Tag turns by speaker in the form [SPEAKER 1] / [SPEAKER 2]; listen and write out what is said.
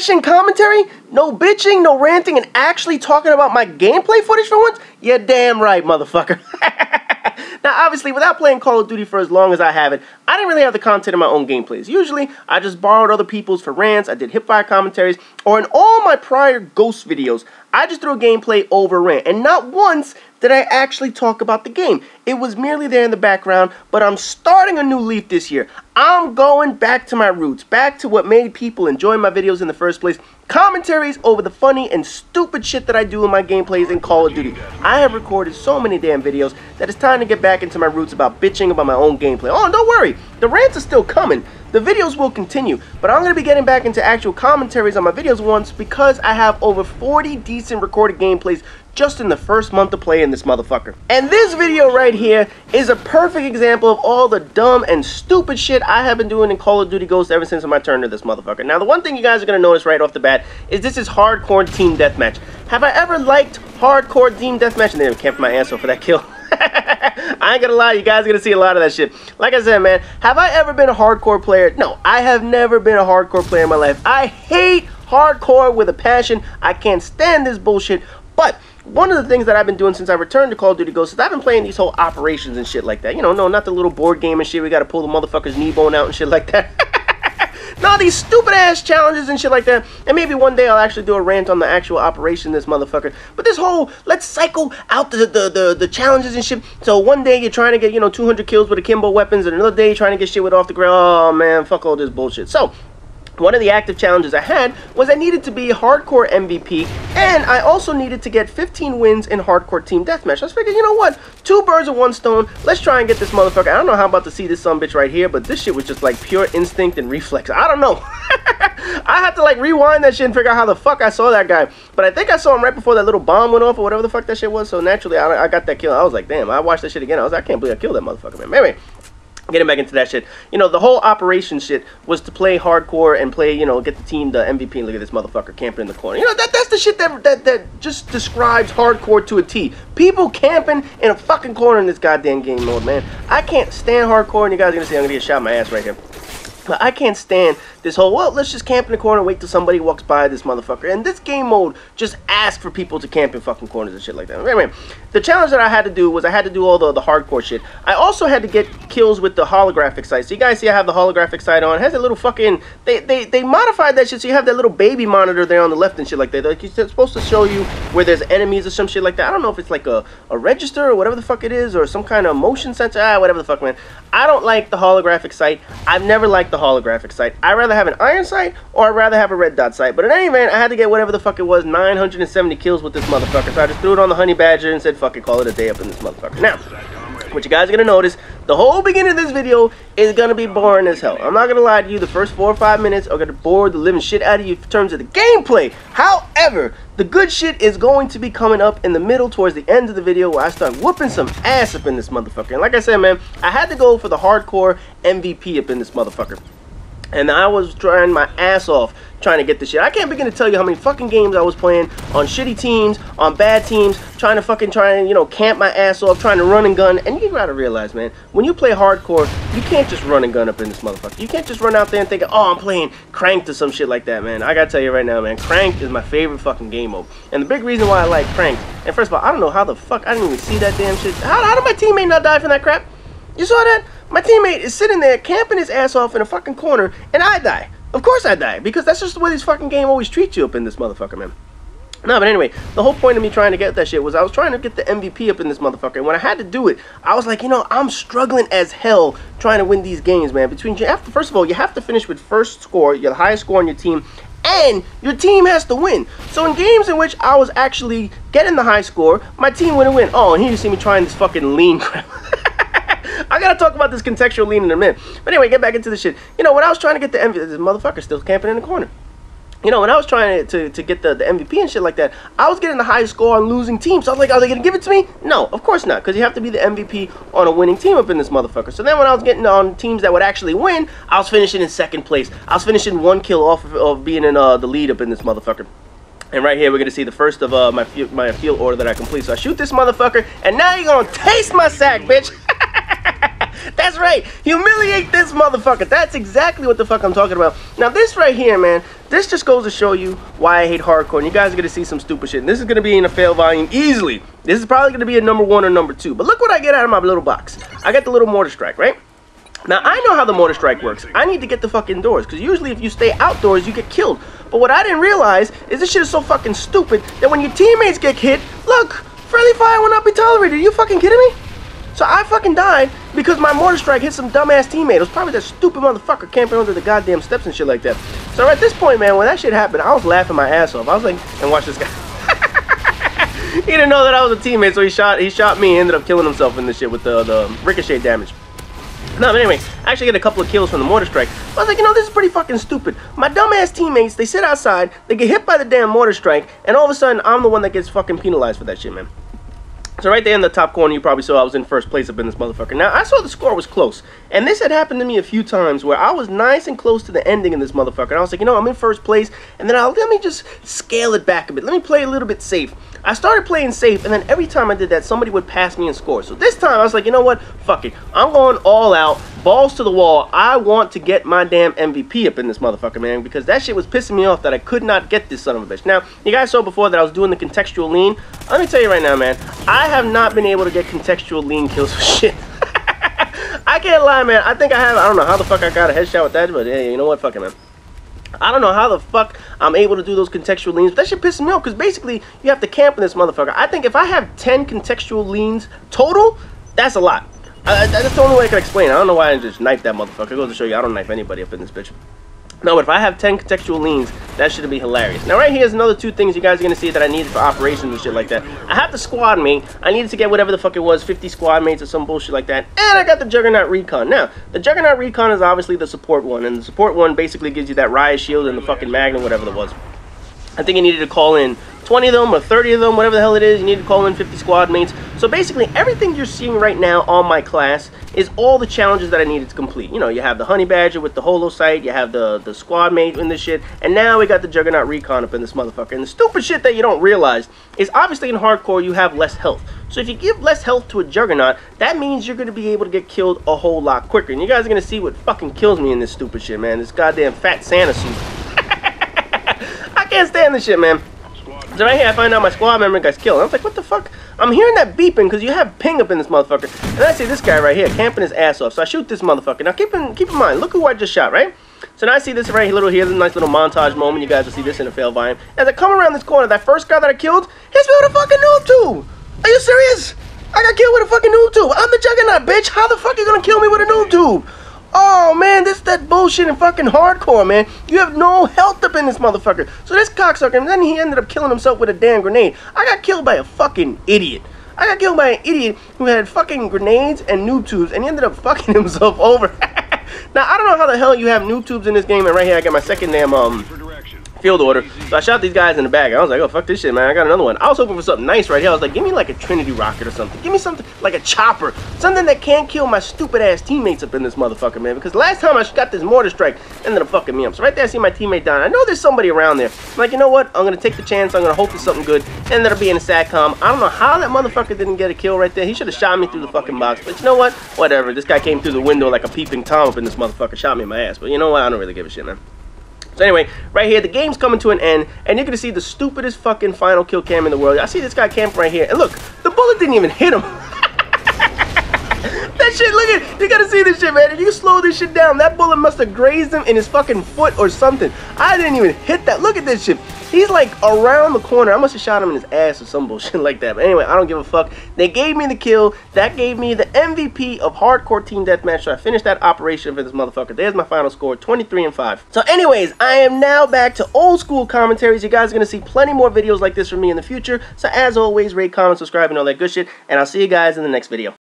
[SPEAKER 1] passion commentary, no bitching, no ranting, and actually talking about my gameplay footage for once? You're damn right, motherfucker. Now, obviously, without playing Call of Duty for as long as I have it, I didn't really have the content in my own gameplays. Usually, I just borrowed other people's for rants, I did hipfire commentaries, or in all my prior Ghost videos, I just threw a gameplay over rant, and not once did I actually talk about the game. It was merely there in the background, but I'm starting a new leaf this year. I'm going back to my roots, back to what made people enjoy my videos in the first place. Commentaries over the funny and stupid shit that I do in my gameplays in Call of Duty. I have recorded so many damn videos that it's time to get back into my roots about bitching about my own gameplay. Oh, don't worry, the rants are still coming. The videos will continue, but I'm going to be getting back into actual commentaries on my videos once because I have over 40 decent recorded gameplays just in the first month of playing this motherfucker. And this video right here is a perfect example of all the dumb and stupid shit I have been doing in Call of Duty Ghosts ever since my turn to this motherfucker. Now, the one thing you guys are going to notice right off the bat is this is hardcore team deathmatch. Have I ever liked hardcore team deathmatch? And they camped my ass off for that kill. I ain't gonna lie, you guys are gonna see a lot of that shit. Like I said, man, have I ever been a hardcore player? No, I have never been a hardcore player in my life. I hate hardcore with a passion. I can't stand this bullshit. But one of the things that I've been doing since I returned to Call of Duty Ghosts is I've been playing these whole operations and shit like that. You know, no, not the little board game and shit. We gotta pull the motherfucker's knee bone out and shit like that. No, these stupid ass challenges and shit like that. And maybe one day I'll actually do a rant on the actual operation this motherfucker. But this whole, let's cycle out the challenges and shit. So one day you're trying to get, you know, 200 kills with akimbo weapons, and another day you're trying to get shit with off the ground. Oh man, fuck all this bullshit. So one of the active challenges I had was I needed to be a hardcore MVP, and I also needed to get 15 wins in hardcore team deathmatch. I was figuring, you know what? 2 birds with 1 stone. Let's try and get this motherfucker. I don't know how I'm about to see this sumbitch right here, but this shit was just like pure instinct and reflex. I don't know. I had to like rewind that shit and figure out how the fuck I saw that guy. But I think I saw him right before that little bomb went off or whatever the fuck that shit was. So naturally, I got that kill. I was like, damn, I watched that shit again. I was like, I can't believe I killed that motherfucker, man. Anyway, getting back into that shit, you know, the whole operation shit was to play hardcore and play, you know, get the team the MVP, and look at this motherfucker camping in the corner. You know, that's the shit that just describes hardcore to a T. People camping in a fucking corner in this goddamn game mode, man. I can't stand hardcore, and you guys are gonna see I'm gonna get shot in my ass right here. But I can't stand this whole, well, let's just camp in the corner and wait till somebody walks by this motherfucker. And this game mode just asks for people to camp in fucking corners and shit like that. Anyway, the challenge that I had to do was I had to do all the hardcore shit. I also had to get kills with the holographic sight. So you guys see I have the holographic sight on. It has a little fucking, they modified that shit so you have that little baby monitor there on the left and shit like that. Like it's supposed to show you where there's enemies or some shit like that. I don't know if it's like a register or whatever the fuck it is, or some kind of motion sensor. Whatever the fuck, man. I don't like the holographic sight. I've never liked the holographic sight. I'd rather have an iron sight, or I'd rather have a red dot sight. But in any event, I had to get whatever the fuck it was, 970 kills with this motherfucker. So I just threw it on the honey badger and said, fuck it, call it a day up in this motherfucker. Now, what you guys are gonna notice, the whole beginning of this video is gonna be boring as hell. I'm not gonna lie to you, the first 4 or 5 minutes are gonna bore the living shit out of you in terms of the gameplay. However, the good shit is going to be coming up in the middle towards the end of the video where I start whooping some ass up in this motherfucker. And like I said, man, I had to go for the hardcore MVP up in this motherfucker. And I was trying my ass off trying to get this shit. I can't begin to tell you how many fucking games I was playing on shitty teams, on bad teams, trying to you know, camp my ass off, trying to run and gun. And you gotta realize, man, when you play hardcore, you can't just run and gun up in this motherfucker. You can't just run out there and think, oh, I'm playing Cranked or some shit like that, man. I gotta tell you right now, man, Cranked is my favorite fucking game mode. And the big reason why I like Cranked, and first of all, I don't know how the fuck, I didn't even see that damn shit. How did my teammate not die from that crap? You saw that? My teammate is sitting there camping his ass off in a fucking corner, and I die. Of course I die, because that's just the way this fucking game always treats you up in this motherfucker, man. No, but anyway, the whole point of me trying to get that shit was I was trying to get the MVP up in this motherfucker, and when I had to do it, I was like, you know, I'm struggling as hell trying to win these games, man. First of all, you have to finish with first score, your highest score on your team, and your team has to win. So in games in which I was actually getting the high score, my team wouldn't win. Oh, and here you see me trying this fucking lean crap. I gotta talk about this contextual lean in a minute. But anyway, get back into the shit. You know, when I was trying to get the MVP, this motherfucker still camping in the corner. You know, when I was trying to get the MVP and shit like that, I was getting the highest score on losing teams. So I was like, are they gonna give it to me? No, of course not, because you have to be the MVP on a winning team up in this motherfucker. So then when I was getting on teams that would actually win, I was finishing in 2nd place. I was finishing 1 kill off of being in the lead up in this motherfucker. And right here, we're going to see the first of my field order that I complete. So I shoot this motherfucker, and now you're going to taste my sack, bitch. That's right. Humiliate this motherfucker. That's exactly what the fuck I'm talking about. Now, this right here, man, this just goes to show you why I hate hardcore. And you guys are going to see some stupid shit. And this is going to be in a fail volume easily. This is probably going to be a number 1 or number 2. But look what I get out of my little box. I got the little mortar strike, right? Now, I know how the mortar strike works. I need to get the fuck indoors, because usually if you stay outdoors, you get killed. But what I didn't realize is this shit is so fucking stupid that when your teammates get hit, look, friendly fire will not be tolerated. Are you fucking kidding me? So I fucking died because my mortar strike hit some dumbass teammate. It was probably that stupid motherfucker camping under the goddamn steps and shit like that. So at this point, man, when that shit happened, I was laughing my ass off. I was like, and watch this guy. He didn't know that I was a teammate, so he shot me and ended up killing himself in this shit with the ricochet damage. No, but anyway, I actually get a couple of kills from the mortar strike. I was like, you know, this is pretty fucking stupid. My dumbass teammates, they sit outside, they get hit by the damn mortar strike, and all of a sudden, I'm the one that gets fucking penalized for that shit, man. So right there in the top corner, you probably saw I was in first place up in this motherfucker. Now, I saw the score was close. And this had happened to me a few times where I was nice and close to the ending in this motherfucker. And I was like, you know, I'm in first place. And then let me just scale it back a bit. Let me play a little bit safe. I started playing safe, and then every time I did that, somebody would pass me and score. So this time, I was like, you know what? Fuck it. I'm going all out, balls to the wall. I want to get my damn MVP up in this motherfucker, man, because that shit was pissing me off that I could not get this son of a bitch. Now, you guys saw before that I was doing the contextual lean. Let me tell you right now, man, I have not been able to get contextual lean kills for shit. I can't lie, man. I think I don't know how the fuck I got a headshot with that, but hey, you know what? Fuck it, man. I don't know how the fuck I'm able to do those contextual leans, but that shit pisses me off, because basically, you have to camp in this motherfucker. I think if I have 10 contextual leans total, that's a lot. That's the only way I can explain it. I don't know why I just knifed that motherfucker. It goes to show you I don't knife anybody up in this bitch. No, but if I have 10 contextual leans, that should be hilarious. Now, right here is another 2 things you guys are going to see that I needed for operations and shit like that. I have the squad mate. I needed to get whatever the fuck it was, 50 squad mates or some bullshit like that. And I got the Juggernaut Recon. Now, the Juggernaut Recon is obviously the support one. And the support one basically gives you that riot shield and the fucking Magnum, whatever it was. I think you needed to call in 20 of them or 30 of them, whatever the hell it is. You need to call in 50 squad mates. So basically, everything you're seeing right now on my class is all the challenges that I needed to complete. You know, you have the Honey Badger with the holo sight, you have the squad mate in this shit, and now we got the Juggernaut Recon up in this motherfucker. And the stupid shit that you don't realize is obviously in hardcore you have less health. So if you give less health to a Juggernaut, that means you're going to be able to get killed a whole lot quicker. And you guys are going to see what fucking kills me in this stupid shit, man. This goddamn fat Santa suit. I can't stand this shit, man. So right here, I find out my squad member guy's killed. I was like, what the fuck? I'm hearing that beeping because you have ping up in this motherfucker. And I see this guy right here camping his ass off. So I shoot this motherfucker. Now keep in mind, look who I just shot, right? So now I see this right here, here's a nice little montage moment. You guys will see this in a fail volume. As I come around this corner, that first guy that I killed, hits me with a fucking noob tube. Are you serious? I got killed with a fucking noob tube. I'm the Juggernaut, bitch. How the fuck are you gonna kill me with a noob tube? Oh, man, this is that bullshit in fucking hardcore, man. You have no health up in this motherfucker. So this cocksucker, and then he ended up killing himself with a damn grenade. I got killed by a fucking idiot. I got killed by an idiot who had fucking grenades and noob tubes, and he ended up fucking himself over. Now, I don't know how the hell you have noob tubes in this game, and right here I got my second damn, field order. So I shot these guys in the back. I was like, oh, fuck this shit, man. I got another one. I was hoping for something nice right here. I was like, give me like a Trinity rocket or something. Give me something like a chopper. Something that can't kill my stupid ass teammates up in this motherfucker, man. Because last time I got this mortar strike, ended up fucking me up. So right there I see my teammate down. I know there's somebody around there. I'm like, you know what? I'm going to take the chance. I'm going to hope it's something good. Ended up being a SATCOM. I don't know how that motherfucker didn't get a kill right there. He should have shot me through the fucking box. But you know what? Whatever. This guy came through the window like a peeping Tom up in this motherfucker. Shot me in my ass. But you know what? I don't really give a shit, man. So anyway, right here, the game's coming to an end, and you're going to see the stupidest fucking final kill cam in the world. I see this guy camping right here, and look, the bullet didn't even hit him. That shit, look at, you gotta see this shit, man. If you slow this shit down, that bullet must have grazed him in his fucking foot or something. I didn't even hit that. Look at this shit. He's like around the corner. I must have shot him in his ass or some bullshit like that. But anyway, I don't give a fuck. They gave me the kill. That gave me the MVP of Hardcore Team Deathmatch. So I finished that operation for this motherfucker. There's my final score, 23-5. So anyways, I am now back to old school commentaries. You guys are going to see plenty more videos like this from me in the future. So as always, rate, comment, subscribe, and all that good shit. And I'll see you guys in the next video.